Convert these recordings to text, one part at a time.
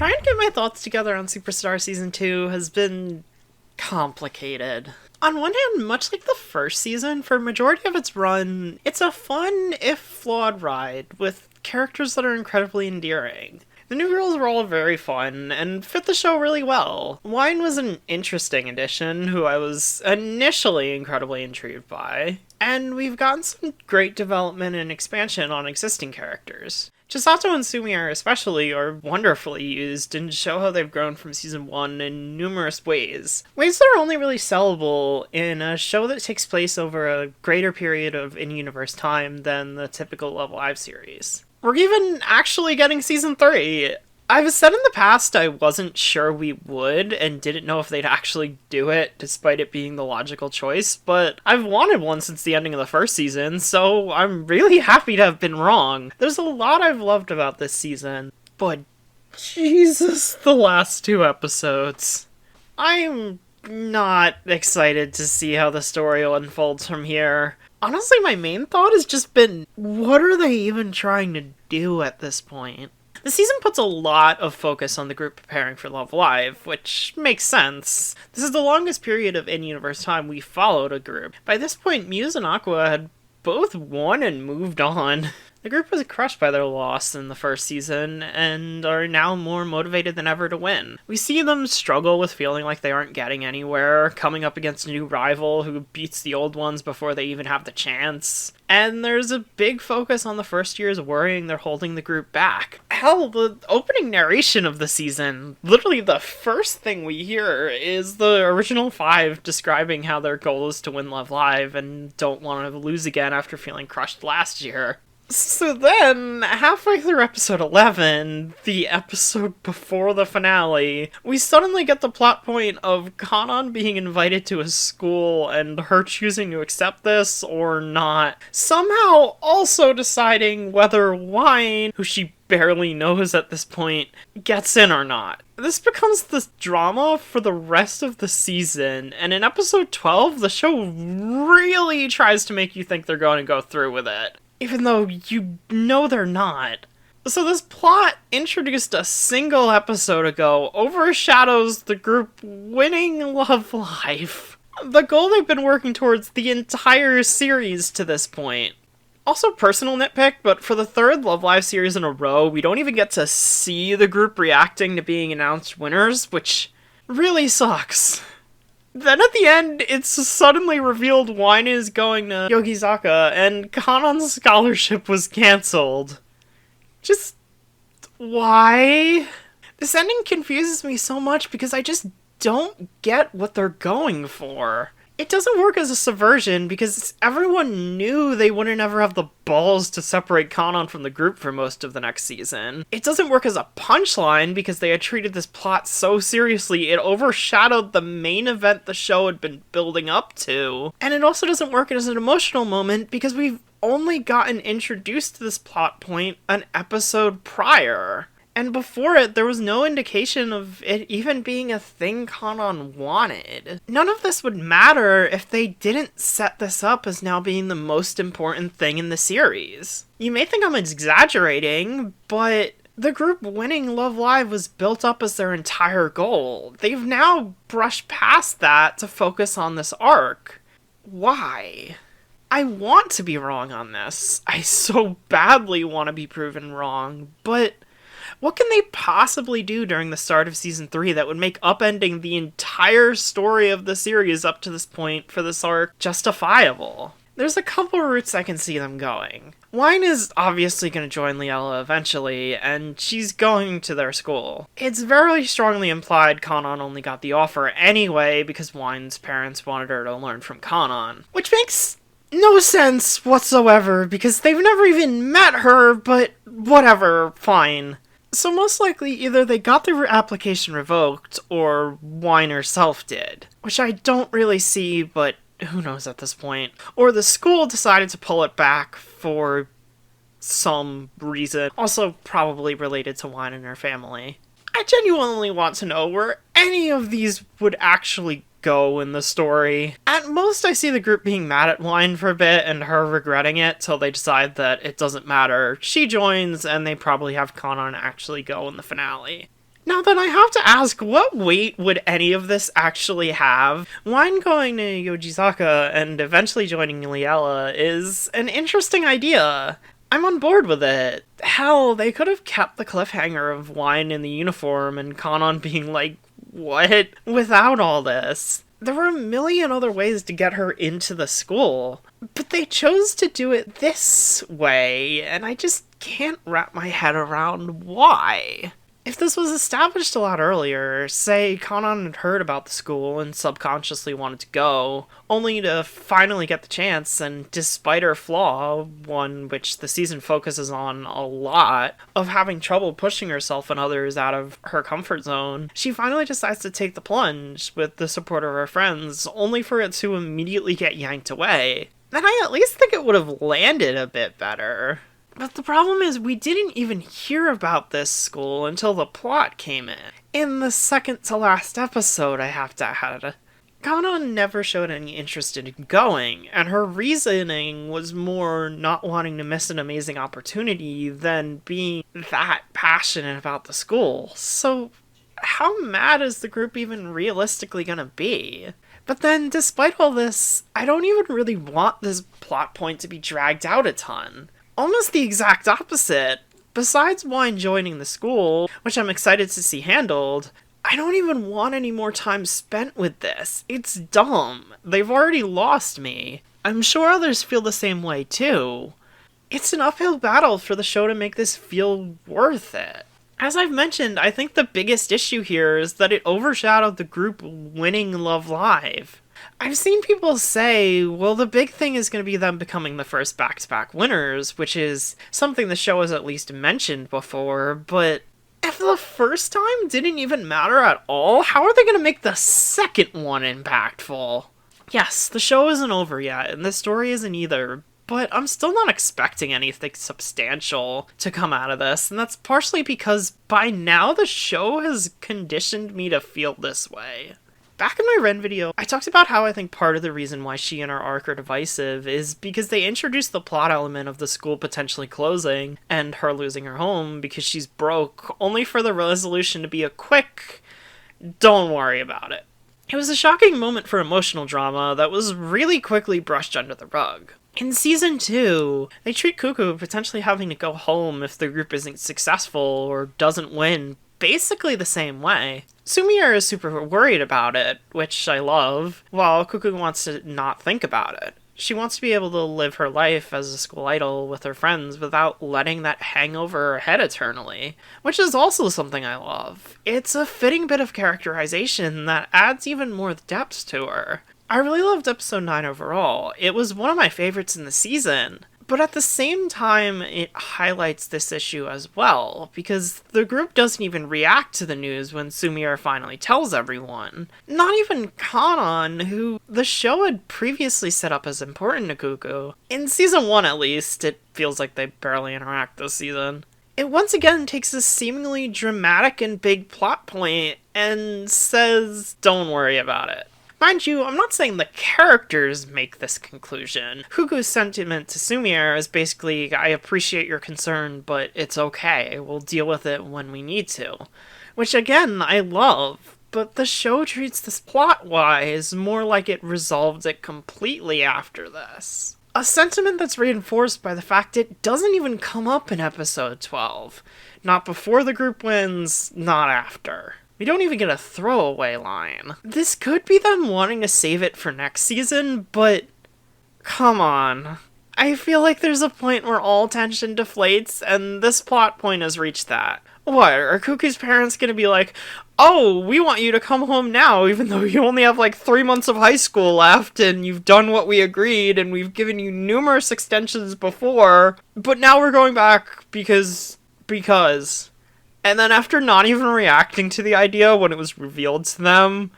Trying to get my thoughts together on Superstar Season 2 has been complicated. On one hand, much like the first season, for a majority of its run, it's a fun, if flawed ride, with characters that are incredibly endearing. The new girls were all very fun, and fit the show really well. Wine was an interesting addition, who I was initially incredibly intrigued by. And we've gotten some great development and expansion on existing characters. Chisato and Sumi especially are wonderfully used and show how they've grown from season 1 in numerous ways. Ways that are only really sellable in a show that takes place over a greater period of in-universe time than the typical Love Live series. We're even actually getting season 3. I've said in the past I wasn't sure we would and didn't know if they'd actually do it despite it being the logical choice, but I've wanted one since the ending of the first season, so I'm really happy to have been wrong. There's a lot I've loved about this season, but Jesus, the last 2 episodes. I'm not excited to see how the story unfolds from here. Honestly, my main thought has just been, what are they even trying to do at this point? The season puts a lot of focus on the group preparing for Love Live, which makes sense. This is the longest period of in-universe time we followed a group. By this point, Muse and Aqua had both won and moved on. The group was crushed by their loss in the first season, and are now more motivated than ever to win. We see them struggle with feeling like they aren't getting anywhere, coming up against a new rival who beats the old ones before they even have the chance. And there's a big focus on the first years worrying they're holding the group back. Hell, the opening narration of the season, literally the first thing we hear is the original 5 describing how their goal is to win Love Live and don't want to lose again after feeling crushed last year. So then, halfway through episode 11, the episode before the finale, we suddenly get the plot point of Kanan being invited to a school and her choosing to accept this or not. Somehow also deciding whether Wine, who she barely knows at this point, gets in or not. This becomes the drama for the rest of the season, and in episode 12, the show really tries to make you think they're going to go through with it. Even though you know they're not. So this plot, introduced a single episode ago, overshadows the group winning Love Live. The goal they've been working towards the entire series to this point. Also, personal nitpick, but for the 3rd Love Live series in a row, we don't even get to see the group reacting to being announced winners, which really sucks. Then at the end, it's suddenly revealed Wine is going to Yogizaka, and Kanan's scholarship was cancelled. Just why? This ending confuses me so much because I just don't get what they're going for. It doesn't work as a subversion because everyone knew they wouldn't ever have the balls to separate Kanan from the group for most of the next season. It doesn't work as a punchline because they had treated this plot so seriously it overshadowed the main event the show had been building up to. And it also doesn't work as an emotional moment because we've only gotten introduced to this plot point an episode prior. And before it, there was no indication of it even being a thing Kanan wanted. None of this would matter if they didn't set this up as now being the most important thing in the series. You may think I'm exaggerating, but the group winning Love Live was built up as their entire goal. They've now brushed past that to focus on this arc. Why? I want to be wrong on this. I so badly want to be proven wrong, but what can they possibly do during the start of Season 3 that would make upending the entire story of the series up to this point for this arc justifiable? There's a couple routes I can see them going. Wine is obviously going to join Liella eventually, and she's going to their school. It's very strongly implied Kanan only got the offer anyway because Wine's parents wanted her to learn from Kanan, which makes no sense whatsoever because they've never even met her, but whatever, fine. So most likely, either they got their application revoked, or Wine herself did. Which I don't really see, but who knows at this point. Or the school decided to pull it back for some reason. Also probably related to Wine and her family. I genuinely want to know where any of these would actually go in the story. At most, I see the group being mad at Wine for a bit and her regretting it till they decide that it doesn't matter. She joins and they probably have Kanan actually go in the finale. Now then, I have to ask, what weight would any of this actually have? Wine going to Yojizaka and eventually joining Liella is an interesting idea. I'm on board with it. Hell, they could have kept the cliffhanger of Wine in the uniform and Kanon being like, what? Without all this. There were a million other ways to get her into the school, but they chose to do it this way, and I just can't wrap my head around why. If this was established a lot earlier, say Kanon had heard about the school and subconsciously wanted to go, only to finally get the chance, and despite her flaw, one which the season focuses on a lot, of having trouble pushing herself and others out of her comfort zone, she finally decides to take the plunge with the support of her friends, only for it to immediately get yanked away. Then I at least think it would have landed a bit better. But the problem is we didn't even hear about this school until the plot came in. In the second to last episode, I have to add, Kanon never showed any interest in going, and her reasoning was more not wanting to miss an amazing opportunity than being that passionate about the school. So how mad is the group even realistically gonna be? But then, despite all this, I don't even really want this plot point to be dragged out a ton. Almost the exact opposite. Besides Wine joining the school, which I'm excited to see handled, I don't even want any more time spent with this. It's dumb. They've already lost me. I'm sure others feel the same way too. It's an uphill battle for the show to make this feel worth it. As I've mentioned, I think the biggest issue here is that it overshadowed the group winning Love Live. I've seen people say, well, the big thing is going to be them becoming the first back-to-back winners, which is something the show has at least mentioned before, but if the first time didn't even matter at all, how are they going to make the second one impactful? Yes, the show isn't over yet, and the story isn't either, but I'm still not expecting anything substantial to come out of this, and that's partially because by now the show has conditioned me to feel this way. Back in my Ren video, I talked about how I think part of the reason why she and her arc are divisive is because they introduced the plot element of the school potentially closing and her losing her home because she's broke, only for the resolution to be a quick, don't worry about it. It was a shocking moment for emotional drama that was really quickly brushed under the rug. In Season 2, they treat Cuckoo potentially having to go home if the group isn't successful or doesn't win basically the same way. Sumier is super worried about it, which I love, while Cuckoo wants to not think about it. She wants to be able to live her life as a school idol with her friends without letting that hang over her head eternally, which is also something I love. It's a fitting bit of characterization that adds even more depth to her. I really loved episode 9 overall. It was one of my favorites in the season. But at the same time, it highlights this issue as well, because the group doesn't even react to the news when Sumier finally tells everyone. Not even Kanon, who the show had previously set up as important to Cuckoo. In Season 1 at least, it feels like they barely interact this season. It once again takes a seemingly dramatic and big plot point and says, don't worry about it. Mind you, I'm not saying the characters make this conclusion. Cuckoo's sentiment to Sumier is basically, I appreciate your concern, but it's okay. We'll deal with it when we need to. Which again, I love, but the show treats this plot-wise more like it resolved it completely after this. A sentiment that's reinforced by the fact it doesn't even come up in episode 12. Not before the group wins, not after. We don't even get a throwaway line. This could be them wanting to save it for next season, but come on. I feel like there's a point where all tension deflates, and this plot point has reached that. What, are Cuckoo's parents gonna be like, oh, we want you to come home now, even though you only have like 3 months of high school left, and you've done what we agreed, and we've given you numerous extensions before, but now we're going back because... And then after not even reacting to the idea when it was revealed to them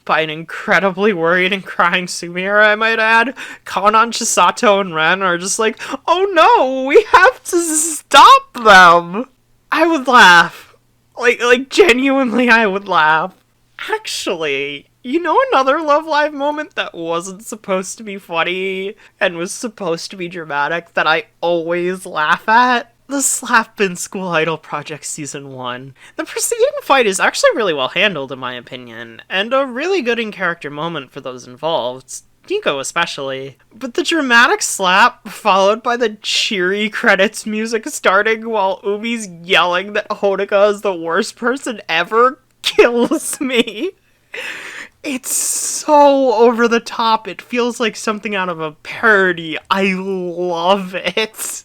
by an incredibly worried and crying Sumier, I might add, Kanon, Chisato, and Ren are just like, oh no, we have to stop them! I would laugh. Like genuinely I would laugh. Actually, you know another Love Live moment that wasn't supposed to be funny and was supposed to be dramatic that I always laugh at? The slap in School Idol Project Season 1. The preceding fight is actually really well handled, in my opinion, and a really good in-character moment for those involved. Nico especially. But the dramatic slap, followed by the cheery credits music starting while Umi's yelling that Honoka is the worst person ever, kills me. It's so over the top, it feels like something out of a parody. I love it.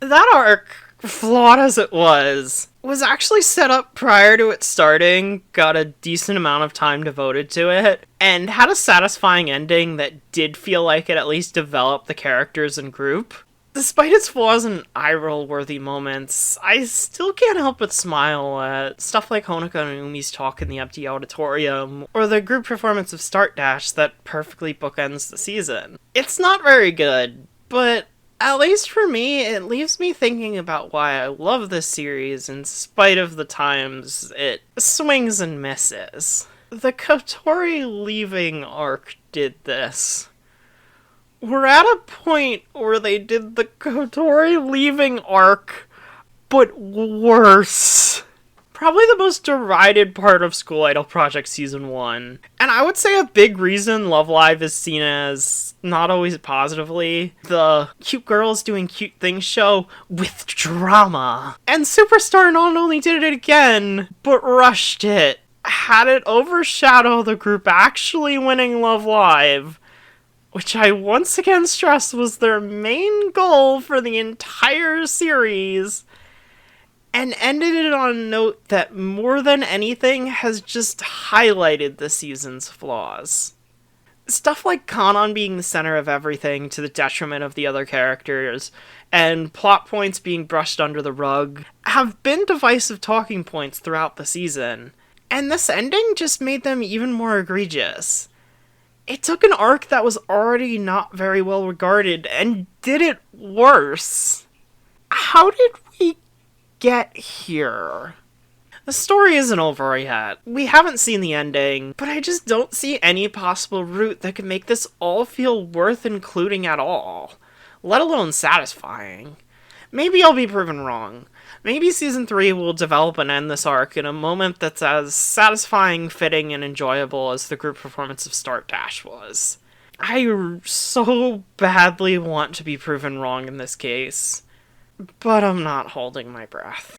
That arc, flawed as it was actually set up prior to it starting, got a decent amount of time devoted to it, and had a satisfying ending that did feel like it at least developed the characters and group. Despite its flaws and eye-roll-worthy moments, I still can't help but smile at stuff like Honoka and Umi's talk in the empty auditorium, or the group performance of Start Dash that perfectly bookends the season. It's not very good, but at least for me, it leaves me thinking about why I love this series in spite of the times it swings and misses. The Kotori leaving arc did this. We're at a point where they did the Kotori leaving arc, but worse. Probably the most derided part of School Idol Project Season 1. And I would say a big reason Love Live is seen as, not always positively, the cute girls doing cute things show with drama. And Superstar not only did it again, but rushed it. Had it overshadow the group actually winning Love Live, which I once again stress was their main goal for the entire series, and ended it on a note that more than anything has just highlighted the season's flaws. Stuff like Kanon being the center of everything to the detriment of the other characters, and plot points being brushed under the rug, have been divisive talking points throughout the season, and this ending just made them even more egregious. It took an arc that was already not very well regarded and did it worse. How did we get here? The story isn't over yet. We haven't seen the ending, but I just don't see any possible route that could make this all feel worth including at all, let alone satisfying. Maybe I'll be proven wrong. Maybe Season 3 will develop and end this arc in a moment that's as satisfying, fitting, and enjoyable as the group performance of Start Dash was. I so badly want to be proven wrong in this case, but I'm not holding my breath.